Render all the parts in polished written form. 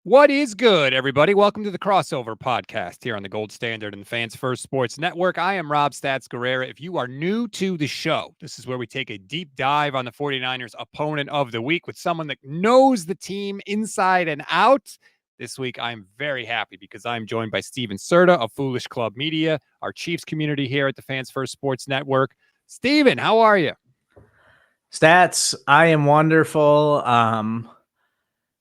What is good, everybody? Welcome to the Crossover Podcast here on the Gold Standard and the Fans First Sports Network. I am Rob Stats Guerrera. If you are new to the show, this is where we take a deep dive on the 49ers opponent of the week with someone that knows the team inside and out. This week, I'm very happy because I'm joined by Stephen Serda of Foolish Club Media, our Chiefs community here at the Fans First Sports Network. Stephen, how are you? Stats, I am wonderful.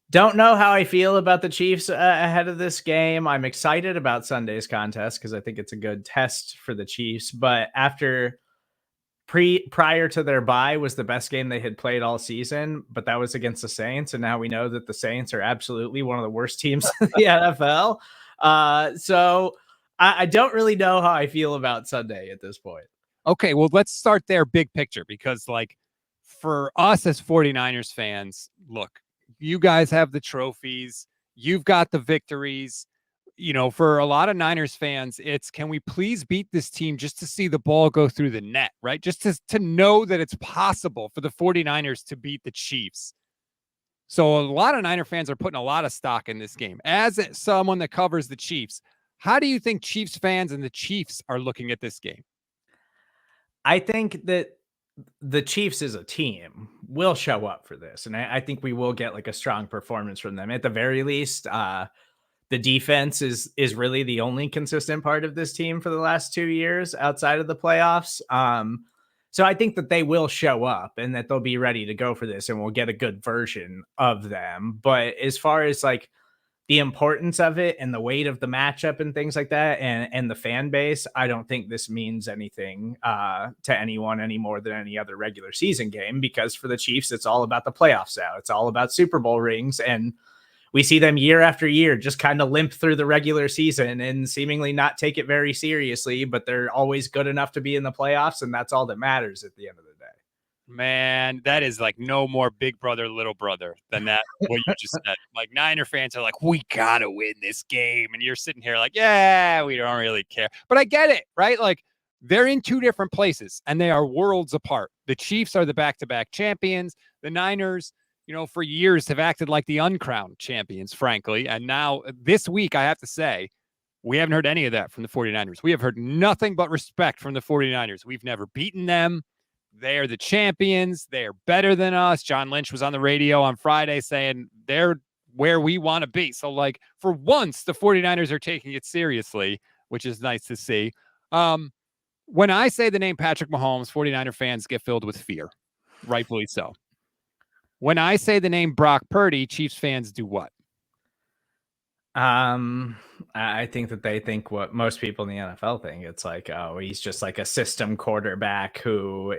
Don't know how I feel about the Chiefs ahead of this game. I'm excited about Sunday's contest because I think it's a good test for the Chiefs. But prior to their bye was the best game they had played all season, but that was against the Saints. And now we know that the Saints are absolutely one of the worst teams in the NFL. So I don't really know how I feel about Sunday at this point. Okay, well, let's start there big picture because, for us as 49ers fans, look, you guys have the trophies. You've got the victories. You know, for a lot of Niners fans, it's can we please beat this team just to see the ball go through the net, right? Just to know that it's possible for the 49ers to beat the Chiefs. So a lot of Niner fans are putting a lot of stock in this game. As someone that covers the Chiefs, how do you think Chiefs fans and the Chiefs are looking at this game? I think that the Chiefs as a team will show up for this. And I think we will get like a strong performance from them. At the very least, the defense is really the only consistent part of this team for the last 2 years outside of the playoffs. So I think that they will show up and that they'll be ready to go for this and we'll get a good version of them. But as far as like the importance of it and the weight of the matchup and things like that and the fan base, I don't think this means anything to anyone any more than any other regular season game, because for the Chiefs, it's all about the playoffs now. It's all about Super Bowl rings. And we see them year after year just kind of limp through the regular season and seemingly not take it very seriously, but they're always good enough to be in the playoffs. And that's all that matters at the end of the day. Man, that is like no more big brother, little brother than that, what you just said. Like Niner fans are like, we got to win this game. And you're sitting here like, yeah, we don't really care. But I get it, right? Like they're in two different places and they are worlds apart. The Chiefs are the back-to-back champions. The Niners, you know, for years have acted like the uncrowned champions, frankly. And now this week, I have to say, we haven't heard any of that from the 49ers. We have heard nothing but respect from the 49ers. We've never beaten them. They are the champions. They are better than us. John Lynch was on the radio on Friday saying they're where we want to be. So, like, for once, the 49ers are taking it seriously, which is nice to see. When I say the name Patrick Mahomes, 49er fans get filled with fear, rightfully so. When I say the name Brock Purdy, Chiefs fans do what? I think that they think what most people in the NFL think. It's like, oh, he's just like a system quarterback who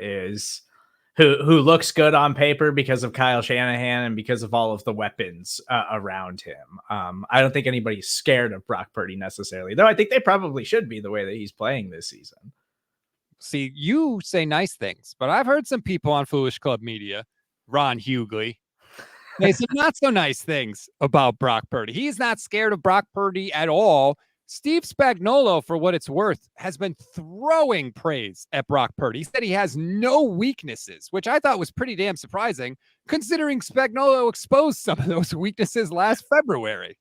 looks good on paper because of Kyle Shanahan and because of all of the weapons around him. I don't think anybody's scared of Brock Purdy necessarily, though I think they probably should be the way that he's playing this season. See, you say nice things, but I've heard some people on Foolish Club Media, Ron Hughley, they said not so nice things about Brock Purdy. He's not scared of Brock Purdy at all. Steve Spagnuolo, for what it's worth, has been throwing praise at Brock Purdy. He said he has no weaknesses, which I thought was pretty damn surprising, considering Spagnuolo exposed some of those weaknesses last February.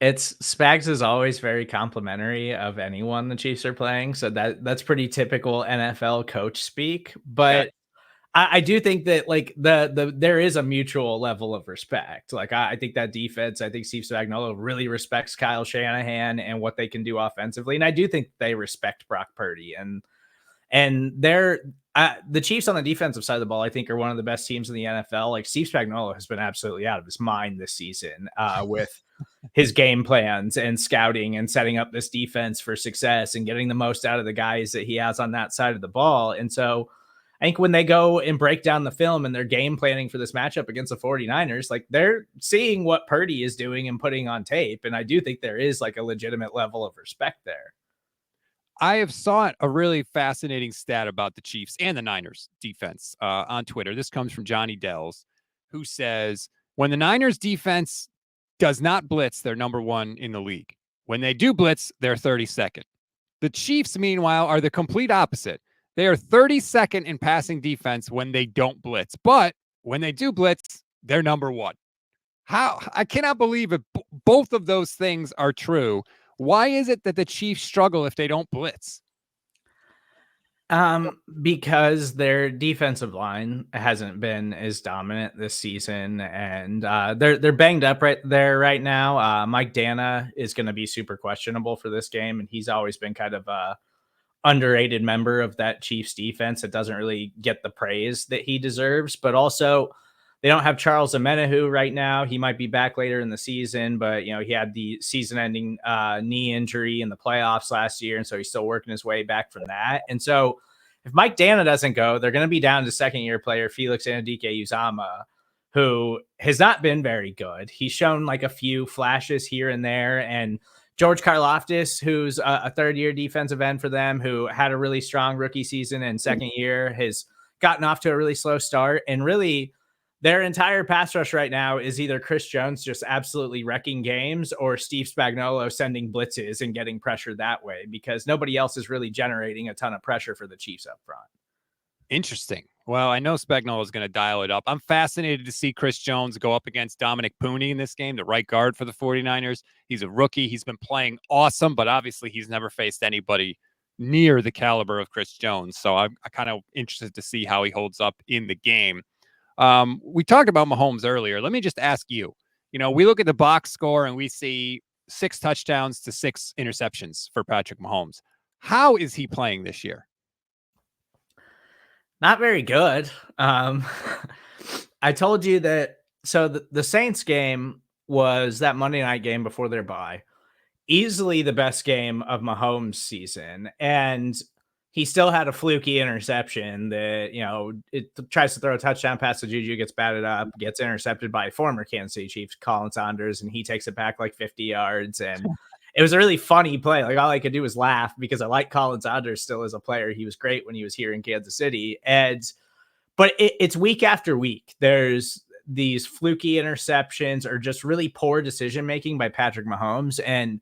Spags is always very complimentary of anyone the Chiefs are playing, so that's pretty typical NFL coach speak. But yeah. I do think that like there is a mutual level of respect. Like I think that defense, I think Steve Spagnuolo really respects Kyle Shanahan and what they can do offensively, and I do think they respect Brock Purdy and they're the Chiefs on the defensive side of the ball. I think are one of the best teams in the NFL. Like Steve Spagnuolo has been absolutely out of his mind this season with his game plans and scouting and setting up this defense for success and getting the most out of the guys that he has on that side of the ball, and so. I think when they go and break down the film and they're game planning for this matchup against the 49ers, like they're seeing what Purdy is doing and putting on tape. And I do think there is like a legitimate level of respect there. I have saw a really fascinating stat about the Chiefs and the Niners defense on Twitter. This comes from Johnny Dells, who says, when the Niners defense does not blitz, they're number one in the league. When they do blitz, they're 32nd. The Chiefs, meanwhile, are the complete opposite. They are 32nd in passing defense when they don't blitz. But when they do blitz, they're number one. How? I cannot believe it. both of those things are true, why is it that the Chiefs struggle if they don't blitz? Because their defensive line hasn't been as dominant this season, and they're banged up right there right now. Mike Dana is going to be super questionable for this game, and he's always been kind of a underrated member of that Chiefs defense that doesn't really get the praise that he deserves. But also, they don't have Charles Omenihu right now. He might be back later in the season, but he had the season-ending knee injury in the playoffs last year, and so he's still working his way back from that. And so, if Mike Dana doesn't go, they're going to be down to second-year player Felix Anudike-Uzomah, who has not been very good. He's shown like a few flashes here and there, and George Karlaftis, who's a third-year defensive end for them, who had a really strong rookie season and second year, has gotten off to a really slow start, and really their entire pass rush right now is either Chris Jones just absolutely wrecking games or Steve Spagnuolo sending blitzes and getting pressure that way, because nobody else is really generating a ton of pressure for the Chiefs up front. Interesting. Well, I know Spagnuolo is going to dial it up. I'm fascinated to see Chris Jones go up against Dominic Puni in this game, the right guard for the 49ers. He's a rookie. He's been playing awesome, but obviously he's never faced anybody near the caliber of Chris Jones. So I'm kind of interested to see how he holds up in the game. We talked about Mahomes earlier. Let me just ask you, we look at the box score and we see 6 touchdowns to 6 interceptions for Patrick Mahomes. How is he playing this year? Not very good. I told you that. So the Saints game was that Monday night game before their bye. Easily the best game of Mahomes' season. And he still had a fluky interception that, it tries to throw a touchdown pass to Juju, gets batted up, gets intercepted by former Kansas City Chiefs, Colin Saunders, and he takes it back like 50 yards. And it was a really funny play. Like, all I could do was laugh because I like Colin Saunders still as a player. He was great when he was here in Kansas City. But it's week after week. There's these fluky interceptions or just really poor decision-making by Patrick Mahomes. And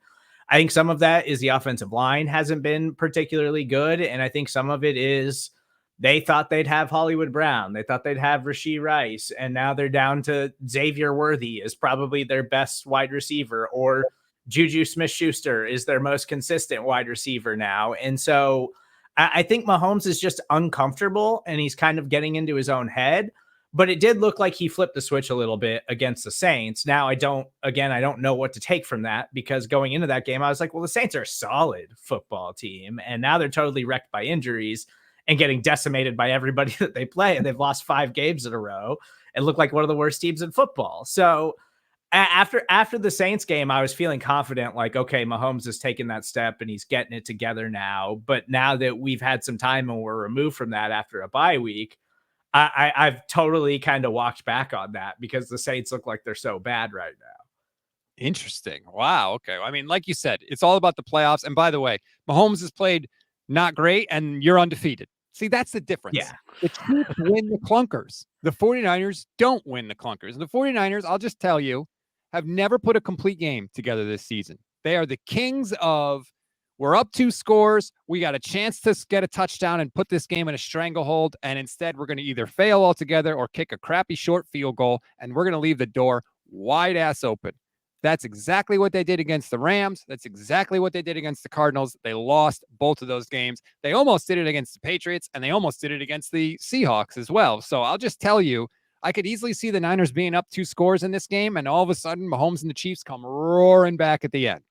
I think some of that is the offensive line hasn't been particularly good. And I think some of it is they thought they'd have Hollywood Brown. They thought they'd have Rashee Rice. And now they're down to Xavier Worthy is probably their best wide receiver, or Juju Smith-Schuster is their most consistent wide receiver now. And so I think Mahomes is just uncomfortable and he's kind of getting into his own head. But it did look like he flipped the switch a little bit against the Saints. Now, I don't know what to take from that, because going into that game, I was like, well, the Saints are a solid football team. And now they're totally wrecked by injuries and getting decimated by everybody that they play. And they've lost 5 games in a row and look like one of the worst teams in football. So after the Saints game, I was feeling confident, like, okay, Mahomes has taken that step and he's getting it together now. But now that we've had some time and we're removed from that after a bye week, I've totally kind of walked back on that because the Saints look like they're so bad right now. Interesting. Wow. Okay. I mean, like you said, it's all about the playoffs. And by the way, Mahomes has played not great and you're undefeated. See, that's the difference. Yeah. The Chiefs win the clunkers. The 49ers don't win the clunkers. And the 49ers, I'll just tell you, have never put a complete game together this season. They are the kings of, we're up 2 scores. We got a chance to get a touchdown and put this game in a stranglehold. And instead, we're going to either fail altogether or kick a crappy short field goal. And we're going to leave the door wide ass open. That's exactly what they did against the Rams. That's exactly what they did against the Cardinals. They lost both of those games. They almost did it against the Patriots, and they almost did it against the Seahawks as well. So I'll just tell you, I could easily see the Niners being up 2 scores in this game, and all of a sudden, Mahomes and the Chiefs come roaring back at the end.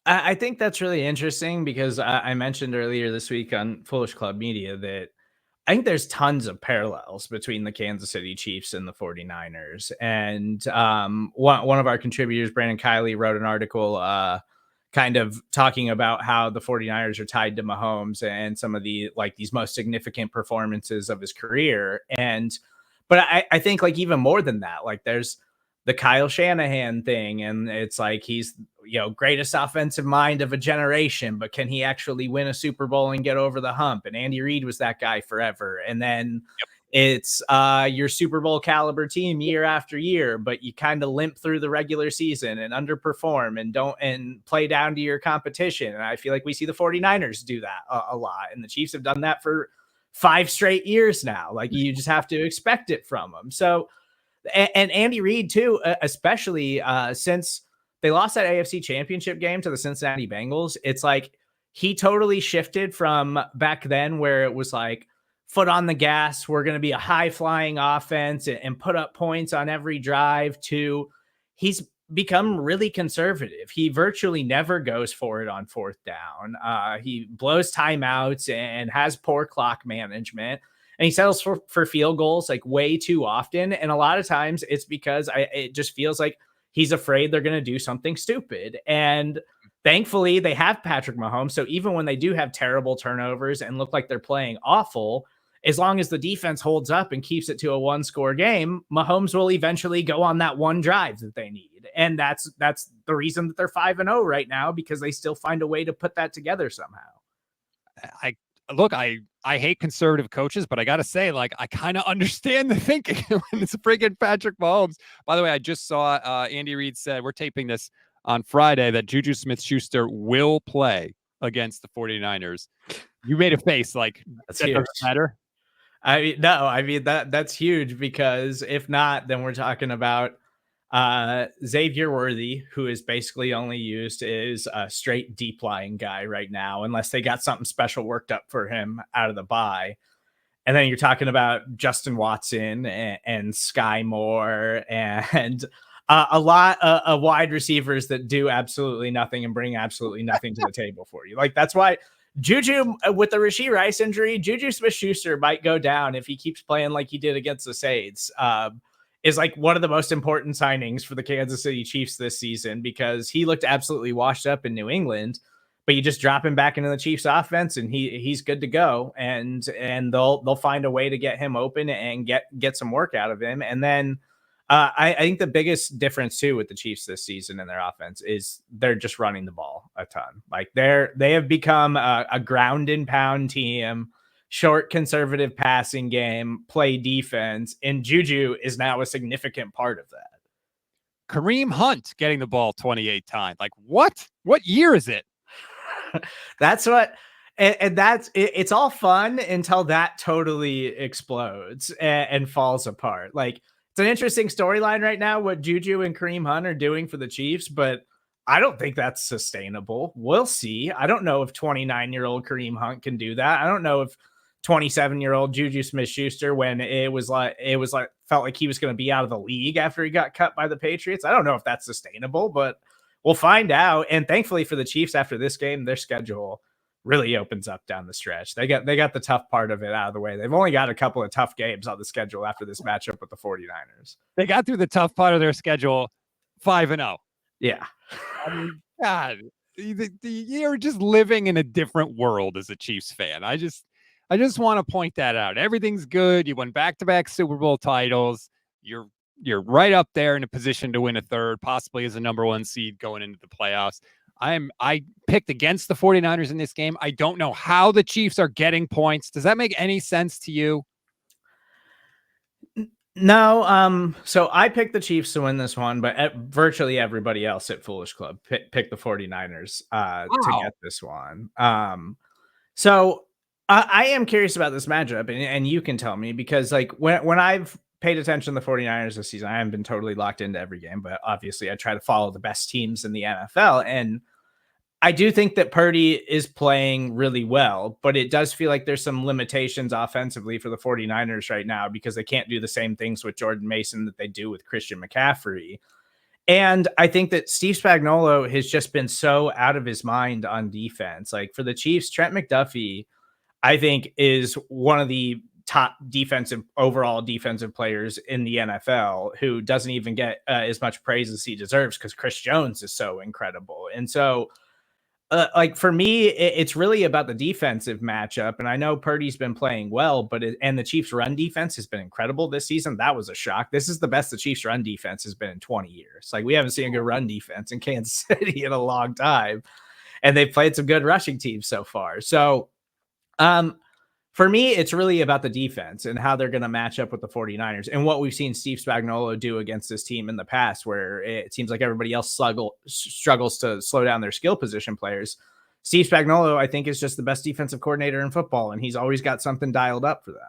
I think that's really interesting because I mentioned earlier this week on Foolish Club Media that I think there's tons of parallels between the Kansas City Chiefs and the 49ers. And one of our contributors, Brandon Kiley, wrote an article kind of talking about how the 49ers are tied to Mahomes and some of the, like, these most significant performances of his career. But I think, like, even more than that, like, there's the Kyle Shanahan thing. And it's like, he's, greatest offensive mind of a generation, but can he actually win a Super Bowl and get over the hump? And Andy Reid was that guy forever. And then it's your Super Bowl caliber team year after year, but you kind of limp through the regular season and underperform and play down to your competition. And I feel like we see the 49ers do that a lot. And the Chiefs have done that for 5 straight years now. Like, you just have to expect it from them. So And Andy Reid too, especially since they lost that AFC Championship game to the Cincinnati Bengals. It's like he totally shifted from back then where it was like foot on the gas, we're going to be a high flying offense and put up points on every drive, to he's become really conservative. He virtually never goes for it on fourth down. He blows timeouts and has poor clock management. And he settles for field goals like way too often. And a lot of times it's because it just feels like he's afraid they're going to do something stupid. And thankfully they have Patrick Mahomes. So even when they do have terrible turnovers and look like they're playing awful, as long as the defense holds up and keeps it to a 1-score game, Mahomes will eventually go on that one drive that they need. And that's the reason that they're 5-0 right now, because they still find a way to put that together somehow. I hate conservative coaches, but I got to say, like, I kind of understand the thinking when it's friggin' Patrick Mahomes. By the way, I just saw Andy Reid said, we're taping this on Friday, that Juju Smith-Schuster will play against the 49ers. You made a face like that doesn't matter. I mean that's huge, because if not, then we're talking about Xavier Worthy, who is basically only used as a straight deep lying guy right now, unless they got something special worked up for him out of the bye. And then you're talking about Justin Watson and Sky Moore and a lot of wide receivers that do absolutely nothing and bring absolutely nothing to the table for you. Like, that's why Juju, with the Rashee Rice injury, Juju Smith-Schuster might go down if he keeps playing like he did against the Saints. Is like one of the most important signings for the Kansas City Chiefs this season, because he looked absolutely washed up in New England, but you just drop him back into the Chiefs offense and he's good to go. And they'll find a way to get him open and get some work out of him. And then I think the biggest difference too with the Chiefs this season in their offense is they're just running the ball a ton. Like they have become a ground and pound team, short conservative passing game, play defense, and Juju is now a significant part of that. Kareem Hunt getting the ball 28 times. Like, what year is it? That's what, and that's it's all fun until that totally explodes and falls apart. Like, it's an interesting storyline right now what Juju and Kareem Hunt are doing for the Chiefs, but I don't think that's sustainable. We'll see. I don't know if 29-year-old Kareem Hunt can do that. I don't know if 27-year-old Juju Smith-Schuster, when it was like felt like he was going to be out of the league after he got cut by the Patriots. I don't know if that's sustainable, but we'll find out. And thankfully for the Chiefs, after this game, their schedule really opens up down the stretch. They got the tough part of it out of the way. They've only got a couple of tough games on the schedule after this matchup with the 49ers. They got through the tough part of their schedule 5-0. Yeah. I mean, God, you're just living in a different world as a Chiefs fan. I just want to point that out. Everything's good. You won back-to-back Super Bowl titles. You're right up there in a position to win a third, possibly as a number 1 seed going into the playoffs. I picked against the 49ers in this game. I don't know how the Chiefs are getting points. Does that make any sense to you? No. So I picked the Chiefs to win this one, but virtually everybody else at Foolish Club picked the 49ers to get this one. So I am curious about this matchup, and you can tell me, because like when I've paid attention to the 49ers this season, I haven't been totally locked into every game, but obviously I try to follow the best teams in the NFL. And I do think that Purdy is playing really well, but it does feel like there's some limitations offensively for the 49ers right now, because they can't do the same things with Jordan Mason that they do with Christian McCaffrey. And I think that Steve Spagnuolo has just been so out of his mind on defense. Like, for the Chiefs, Trent McDuffie, I think, is one of the top overall defensive players in the NFL, who doesn't even get as much praise as he deserves, because Chris Jones is so incredible. And so like, for me, it's really about the defensive matchup. And I know Purdy's been playing well, but and the Chiefs' run defense has been incredible this season. That was a shock. This is the best the Chiefs' run defense has been in 20 years. Like, we haven't seen a good run defense in Kansas City in a long time. And they've played some good rushing teams so far. So, for me, it's really about the defense and how they're going to match up with the 49ers, and what we've seen Steve Spagnuolo do against this team in the past, where it seems like everybody else struggles to slow down their skill position players. Steve Spagnuolo, I think, is just the best defensive coordinator in football, and he's always got something dialed up for them.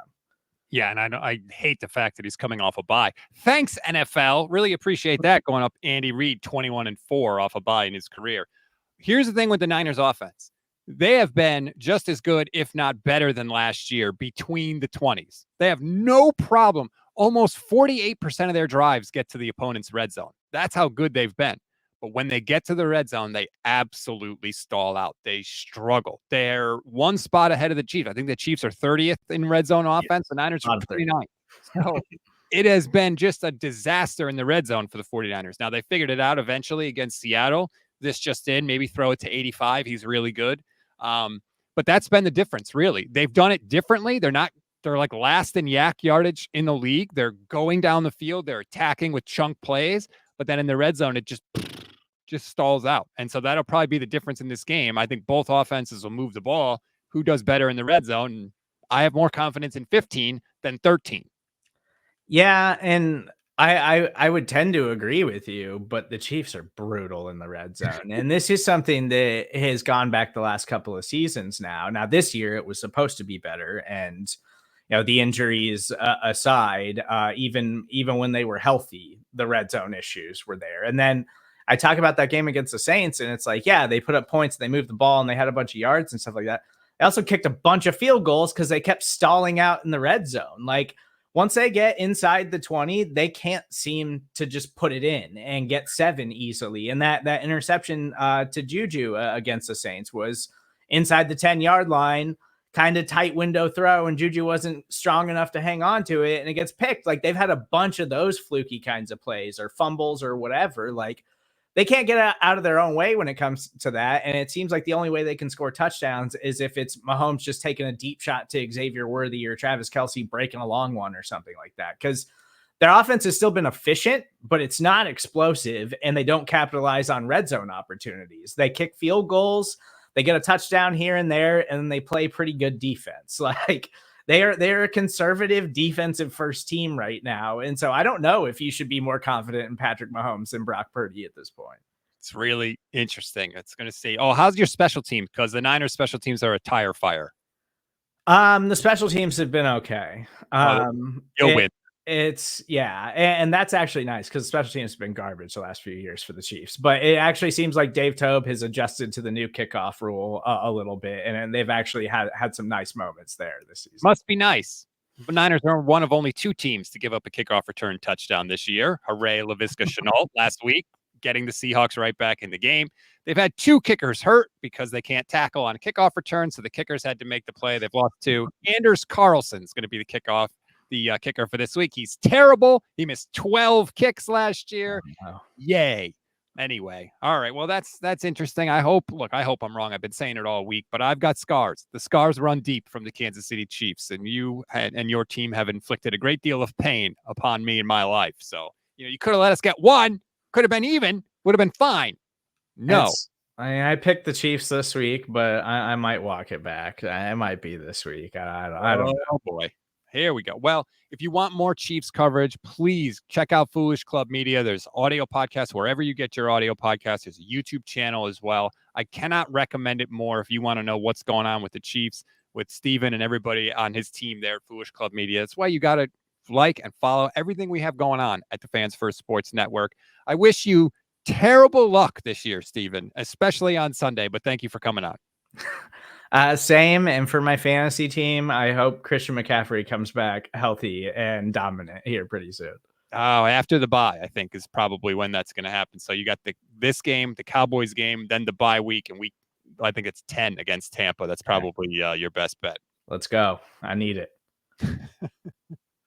Yeah, and I know I hate the fact that he's coming off a bye. Thanks, NFL. Really appreciate that going up Andy Reid 21-4 off a bye in his career. Here's the thing with the Niners offense. They have been just as good, if not better than last year between the 20s. They have no problem. Almost 48% of their drives get to the opponent's red zone. That's how good they've been. But when they get to the red zone, they absolutely stall out. They struggle. They're one spot ahead of the Chiefs. I think the Chiefs are 30th in red zone offense. The Niners are 29th. So it has been just a disaster in the red zone for the 49ers. Now, they figured it out eventually against Seattle. This just in, maybe throw it to 85. He's really good. But that's been the difference, really. They've done it differently. They're like last in yak yardage in the league. They're going down the field. They're attacking with chunk plays. But then in the red zone, it just stalls out. And so that'll probably be the difference in this game. I think both offenses will move the ball. Who does better in the red zone? And I have more confidence in 15 than 13. Yeah, and I would tend to agree with you, but the Chiefs are brutal in the red zone. And this is something that has gone back the last couple of seasons now. Now this year it was supposed to be better, and the injuries aside, even when they were healthy, the red zone issues were there. And then I talk about that game against the Saints, and it's like, yeah, they put up points, they moved the ball, and they had a bunch of yards and stuff like that. They also kicked a bunch of field goals because they kept stalling out in the red zone. Like, once they get inside the 20, they can't seem to just put it in and get 7 easily. And that interception to Juju against the Saints was inside the 10-yard line, kind of tight window throw, and Juju wasn't strong enough to hang on to it, and it gets picked. Like, they've had a bunch of those fluky kinds of plays or fumbles or whatever. Like, they can't get out of their own way when it comes to that. And it seems like the only way they can score touchdowns is if it's Mahomes just taking a deep shot to Xavier Worthy or Travis Kelce breaking a long one or something like that. Because their offense has still been efficient, but it's not explosive, and they don't capitalize on red zone opportunities. They kick field goals, they get a touchdown here and there, and they play pretty good defense. Like, they're a conservative defensive first team right now. And so I don't know if you should be more confident in Patrick Mahomes than Brock Purdy at this point. It's really interesting. It's going to see. Oh, how's your special team? Because the Niners special teams are a tire fire. The special teams have been okay. You'll win. And that's actually nice because special teams have been garbage the last few years for the Chiefs. But it actually seems like Dave Toub has adjusted to the new kickoff rule a little bit, and they've actually had some nice moments there this season. Must be nice. The Niners are one of only 2 teams to give up a kickoff return touchdown this year. Hooray, Laviska Shenault last week, getting the Seahawks right back in the game. They've had 2 kickers hurt because they can't tackle on a kickoff return, so the kickers had to make the play. They've lost 2. Anders Carlson's going to be the kicker for this week. He's terrible. He missed 12 kicks last year. Oh, no. Yay. Anyway, all right. Well, that's interesting. I hope I'm wrong. I've been saying it all week, but I've got scars. The scars run deep from the Kansas City Chiefs, and you and your team have inflicted a great deal of pain upon me in my life. So, you could have let us get 1, could have been even, would have been fine. No. I picked the Chiefs this week, but I might walk it back. It might be this week. I don't know. Oh boy. Here we go. Well, if you want more Chiefs coverage, please check out Foolish Club Media. There's audio podcasts wherever you get your audio podcasts. There's a YouTube channel as well. I cannot recommend it more if you want to know what's going on with the Chiefs, with Steven and everybody on his team there at Foolish Club Media. That's why you got to like and follow everything we have going on at the Fans First Sports Network. I wish you terrible luck this year, Steven, especially on Sunday, but thank you for coming on. Same. And for my fantasy team, I hope Christian McCaffrey comes back healthy and dominant here pretty soon. Oh, after the bye, I think is probably when that's going to happen. So you got this game, the Cowboys game, then the bye week, and I think it's 10 against Tampa. That's probably your best bet. Let's go. I need it.